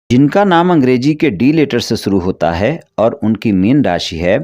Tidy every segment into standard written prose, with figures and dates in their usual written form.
जिनका नाम अंग्रेजी के डी लेटर से शुरू होता है और उनकी मीन राशि है,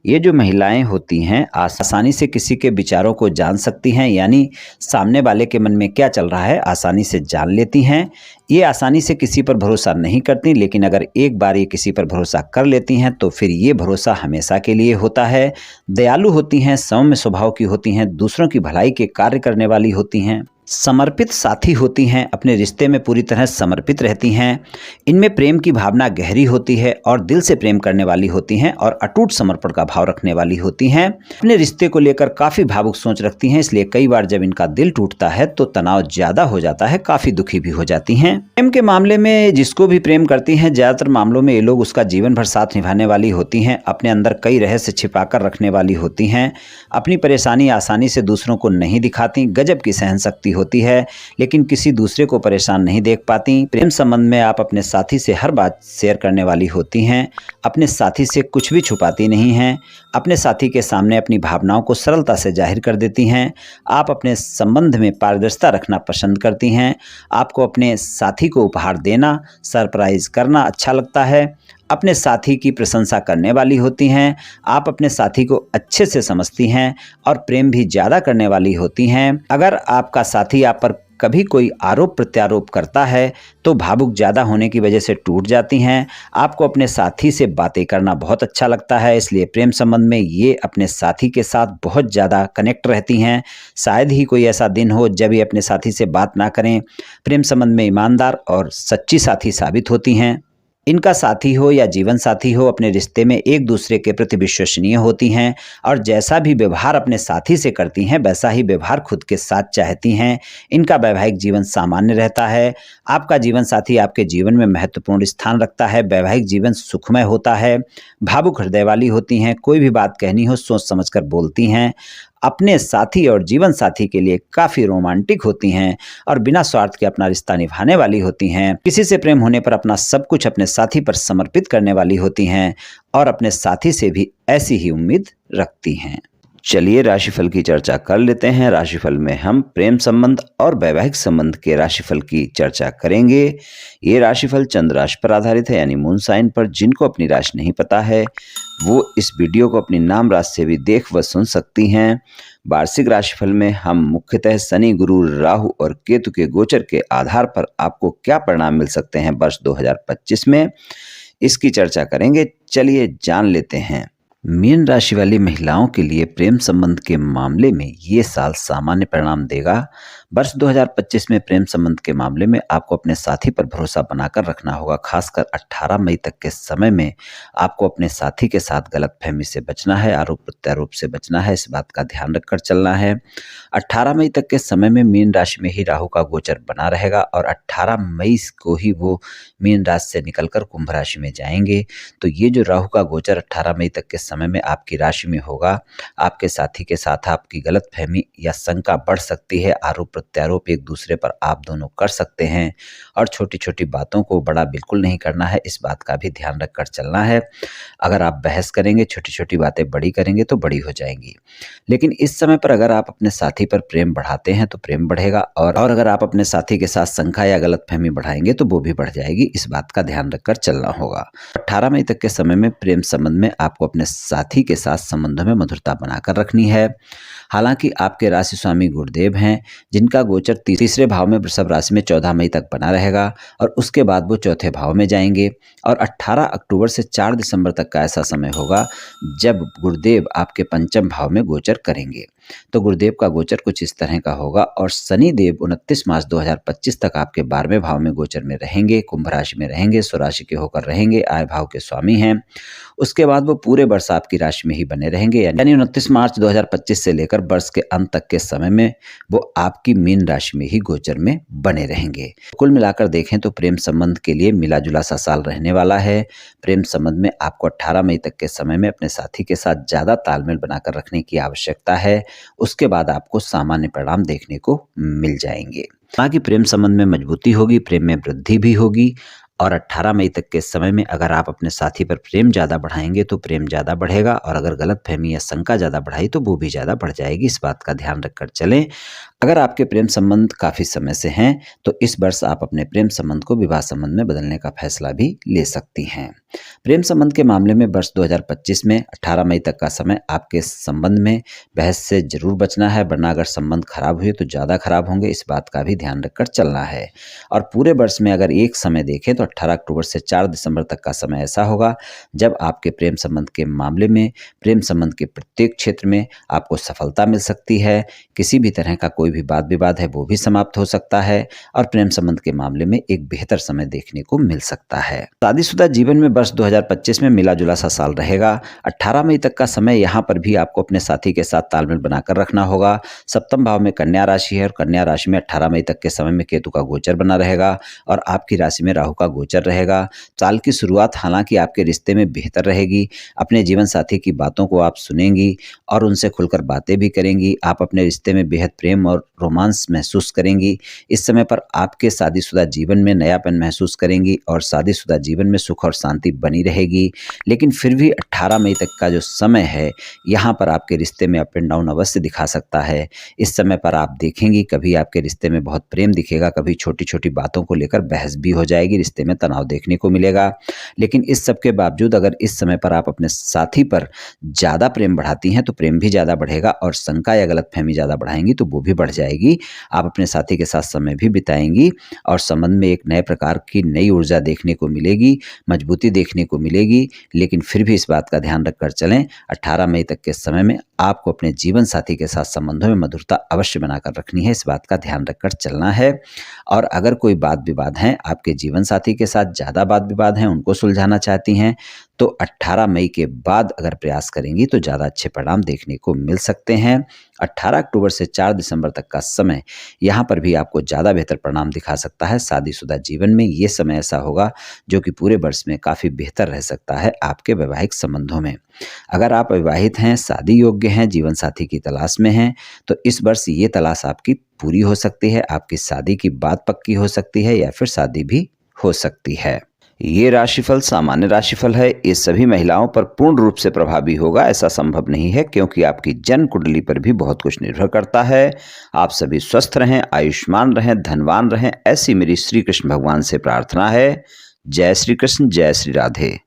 ये जो महिलाएं होती हैं आसानी से किसी के विचारों को जान सकती हैं, यानी सामने वाले के मन में क्या चल रहा है आसानी से जान लेती हैं। ये आसानी से किसी पर भरोसा नहीं करती, लेकिन अगर एक बार ये किसी पर भरोसा कर लेती हैं तो फिर ये भरोसा हमेशा के लिए होता है। दयालु होती हैं, सौम्य स्वभाव की होती हैं, दूसरों की भलाई के कार्य करने वाली होती हैं, समर्पित साथी होती हैं, अपने रिश्ते में पूरी तरह समर्पित रहती हैं। इनमें प्रेम की भावना गहरी होती है और दिल से प्रेम करने वाली होती हैं और अटूट समर्पण का भाव रखने वाली होती हैं। अपने रिश्ते को लेकर काफ़ी भावुक सोच रखती हैं, इसलिए कई बार जब इनका दिल टूटता है तो तनाव ज़्यादा हो जाता है, काफ़ी दुखी भी हो जाती हैं। प्रेम के मामले में जिसको भी प्रेम करती हैं, ज़्यादातर मामलों में ये लोग उसका जीवन भर साथ निभाने वाली होती हैं। अपने अंदर कई रहस्य छिपा कर रखने वाली होती हैं। अपनी परेशानी आसानी से दूसरों को नहीं दिखाती, गजब की सहनशक्ति होती है, लेकिन किसी दूसरे को परेशान नहीं देख पाती। प्रेम संबंध में आप अपने साथी से हर बात शेयर करने वाली होती हैं। अपने साथी से कुछ भी छुपाती नहीं हैं। अपने साथी के सामने अपनी भावनाओं को सरलता से जाहिर कर देती हैं। आप अपने संबंध में पारदर्शिता रखना पसंद करती हैं। आपको अपने साथी को उपहार देना, सरप्राइज करना अच्छा लगता है। अपने साथी की प्रशंसा करने वाली होती हैं। आप अपने साथी को अच्छे से समझती हैं और प्रेम भी ज़्यादा करने वाली होती हैं। अगर आपका साथी आप पर कभी कोई आरोप प्रत्यारोप करता है तो भावुक ज़्यादा होने की वजह से टूट जाती हैं। आपको अपने साथी से बातें करना बहुत अच्छा लगता है, इसलिए प्रेम संबंध में ये अपने साथी के साथ बहुत ज़्यादा कनेक्ट रहती हैं। शायद ही कोई ऐसा दिन हो जब ये अपने साथी से बात ना करें। प्रेम संबंध में ईमानदार और सच्ची साथी साबित होती हैं। इनका साथी हो या जीवन साथी हो, अपने रिश्ते में एक दूसरे के प्रति विश्वसनीय होती हैं और जैसा भी व्यवहार अपने साथी से करती हैं वैसा ही व्यवहार खुद के साथ चाहती हैं। इनका वैवाहिक जीवन सामान्य रहता है। आपका जीवन साथी आपके जीवन में महत्वपूर्ण स्थान रखता है। वैवाहिक जीवन सुखमय होता है। भावुक हृदय वाली होती हैं। कोई भी बात कहनी हो सोच समझकर बोलती हैं। अपने साथी और जीवन साथी के लिए काफ़ी रोमांटिक होती हैं और बिना स्वार्थ के अपना रिश्ता निभाने वाली होती हैं। किसी से प्रेम होने पर अपना सब कुछ अपने साथी पर समर्पित करने वाली होती हैं और अपने साथी से भी ऐसी ही उम्मीद रखती हैं। चलिए राशिफल की चर्चा कर लेते हैं। राशिफल में हम प्रेम संबंध और वैवाहिक संबंध के राशिफल की चर्चा करेंगे। ये राशिफल चंद्र राशि पर आधारित है, यानी मून साइन पर। जिनको अपनी राशि नहीं पता है वो इस वीडियो को अपनी नाम राशि से भी देख व सुन सकती हैं। वार्षिक राशिफल में हम मुख्यतः शनि, गुरु, राहु और केतु के गोचर के आधार पर आपको क्या परिणाम मिल सकते हैं वर्ष 2025 में, इसकी चर्चा करेंगे। चलिए जान लेते हैं। मीन राशि वाली महिलाओं के लिए प्रेम संबंध के मामले में ये साल सामान्य परिणाम देगा। वर्ष 2025 में प्रेम संबंध के मामले में आपको अपने साथी पर भरोसा बनाकर रखना होगा। खासकर 18 मई तक के समय में आपको अपने साथी के साथ गलतफहमी से बचना है, आरोप प्रत्यारोप से बचना है। इस बात का ध्यान रखकर चलना है। 18 मई तक के समय में मीन राशि में ही राहु का गोचर बना रहेगा और 18 मई को ही वो मीन राशि से निकलकर कुंभ राशि में जाएंगे। तो ये जो राहु का गोचर 18 मई तक के समय में आपकी राशि में होगा, आपके साथी के साथ आपकी गलतफहमी या शंका बढ़ सकती है। आरोप प्रत्यारोप एक दूसरे पर आप दोनों कर सकते हैं और छोटी छोटी बातों को बड़ा बिल्कुल नहीं करना है। इस बात का भी ध्यान रखकर चलना है। अगर आप बहस करेंगे, छोटी छोटी बातें बड़ी करेंगे तो बड़ी हो जाएंगी। लेकिन इस समय पर अगर आप अपने साथी पर प्रेम बढ़ाते हैं तो प्रेम बढ़ेगा और अगर आप अपने साथी के साथ शंका या गलतफहमी बढ़ाएंगे तो वो भी बढ़ जाएगी। इस बात का ध्यान रखकर चलना होगा। 18 मई तक के समय में प्रेम संबंध में आपको अपने साथी के साथ संबंधों में मधुरता बनाकर रखनी है। हालांकि आपके राशि स्वामी गुरुदेव हैं, जिनका गोचर तीसरे भाव में वृषभ राशि में 14 मई तक बना रहेगा और उसके बाद वो चौथे भाव में जाएंगे और 18 अक्टूबर से 4 दिसंबर तक का ऐसा समय होगा जब गुरुदेव आपके पंचम भाव में गोचर करेंगे। तो गुरुदेव का गोचर कुछ इस तरह का होगा और शनि देव 29 मार्च 2025 तक आपके 12वें भाव में गोचर में रहेंगे, कुंभ राशि में रहेंगे, स्वराशि के होकर रहेंगे, आय भाव के स्वामी हैं। उसके बाद वो पूरे वर्ष आपकी राशि में ही बने रहेंगे, यानी 29 मार्च 2025 से लेकर वर्ष के अंत तक के समय में वो आपकी मीन राशि में ही गोचर में बने रहेंगे। कुल मिलाकर देखें तो प्रेम संबंध के लिए मिला जुला सा साल रहने वाला है। प्रेम संबंध में आपको 18 मई तक के समय में अपने साथी के साथ ज़्यादा तालमेल बनाकर रखने की आवश्यकता है। उसके बाद आपको सामान्य परिणाम देखने को मिल जाएंगे। बाकी प्रेम संबंध में मजबूती होगी, प्रेम में वृद्धि भी होगी। और 18 मई तक के समय में अगर आप अपने साथी पर प्रेम ज़्यादा बढ़ाएंगे तो प्रेम ज़्यादा बढ़ेगा, और अगर गलतफहमी या शंका ज़्यादा बढ़ाई तो वो भी ज़्यादा बढ़ जाएगी। इस बात का ध्यान रखकर चलें। अगर आपके प्रेम संबंध काफ़ी समय से हैं तो इस वर्ष आप अपने प्रेम संबंध को विवाह संबंध में बदलने का फैसला भी ले सकती हैं। प्रेम संबंध के मामले में वर्ष 2025 में 18 मई तक का समय आपके संबंध में बहस से जरूर बचना है, वरना अगर संबंध खराब हुए तो ज़्यादा खराब होंगे। इस बात का भी ध्यान रखकर चलना है। और पूरे वर्ष में अगर एक समय देखें तो 18 अक्टूबर से 4 दिसंबर तक का समय ऐसा होगा जब आपके प्रेम संबंध के मामले में प्रेम संबंध के प्रत्येक क्षेत्र में आपको सफलता मिल सकती है। किसी भी तरह का कोई भी वाद विवाद है वो भी समाप्त हो सकता है, और प्रेम संबंध के मामले में एक बेहतर समय देखने को मिल सकता है। शादीशुदा जीवन में वर्ष 2025 में मिला जुला सा साल रहेगा। 18 मई तक का समय यहाँ पर भी आपको अपने साथी के साथ तालमेल बनाकर रखना होगा। सप्तम भाव में कन्या राशि है और कन्या राशि में 18 मई तक के समय में केतु का गोचर बना रहेगा और आपकी राशि में राहु का गोचर रहेगा। साल की शुरुआत हालांकि आपके रिश्ते में बेहतर रहेगी। अपने जीवन साथी की बातों को आप सुनेंगी और उनसे खुलकर बातें भी करेंगी। आप अपने रिश्ते में बेहद प्रेम और रोमांस महसूस करेंगी। इस समय पर आपके शादीशुदा जीवन में नयापन महसूस करेंगी और शादीशुदा जीवन में सुख और शांति बनी रहेगी। लेकिन फिर भी 18 मई तक का जो समय है यहाँ पर आपके रिश्ते में अप एंड डाउन अवश्य दिखा सकता है। इस समय पर आप देखेंगी कभी आपके रिश्ते में बहुत प्रेम दिखेगा, कभी छोटी छोटी बातों को लेकर बहस भी हो जाएगी, रिश्ते में तनाव देखने को मिलेगा। लेकिन इस सब के बावजूद अगर इस समय पर आप अपने साथी पर ज़्यादा प्रेम बढ़ाती हैं तो प्रेम भी ज़्यादा बढ़ेगा, और शंका या गलतफहमी ज़्यादा बढ़ाएंगी तो वो भी बढ़ जाएगी। आप अपने साथी के साथ समय भी बिताएंगी और संबंध में एक नए प्रकार की नई ऊर्जा देखने को मिलेगी, मजबूती देखने को मिलेगी। लेकिन फिर भी इस बात का ध्यान रखकर चलें, 18 मई तक के समय में आपको अपने जीवन साथी के साथ संबंधों में मधुरता अवश्य बनाकर रखनी है। इस बात का ध्यान रखकर चलना है। और अगर कोई वाद विवाद हैं, आपके जीवन साथी के साथ ज़्यादा वाद विवाद हैं, उनको सुलझाना चाहती हैं तो 18 मई के बाद अगर प्रयास करेंगी तो ज़्यादा अच्छे परिणाम देखने को मिल सकते हैं। 18 अक्टूबर से 4 दिसंबर तक का समय यहाँ पर भी आपको ज़्यादा बेहतर परिणाम दिखा सकता है। शादीशुदा जीवन में ये समय ऐसा होगा जो कि पूरे वर्ष में काफ़ी बेहतर रह सकता है आपके वैवाहिक संबंधों में। अगर आप विवाहित हैं, शादी योग्य हैं, जीवन साथी की तलाश में हैं तो इस वर्ष ये तलाश आपकी पूरी हो सकती है। आपकी शादी की बात पक्की हो सकती है या फिर शादी भी हो सकती है। ये राशिफल सामान्य राशिफल है। ये सभी महिलाओं पर पूर्ण रूप से प्रभावी होगा ऐसा संभव नहीं है, क्योंकि आपकी जन्म कुंडली पर भी बहुत कुछ निर्भर करता है। आप सभी स्वस्थ रहें, आयुष्मान रहें, धनवान रहें, ऐसी मेरी श्री कृष्ण भगवान से प्रार्थना है। जय श्री कृष्ण, जय श्री राधे।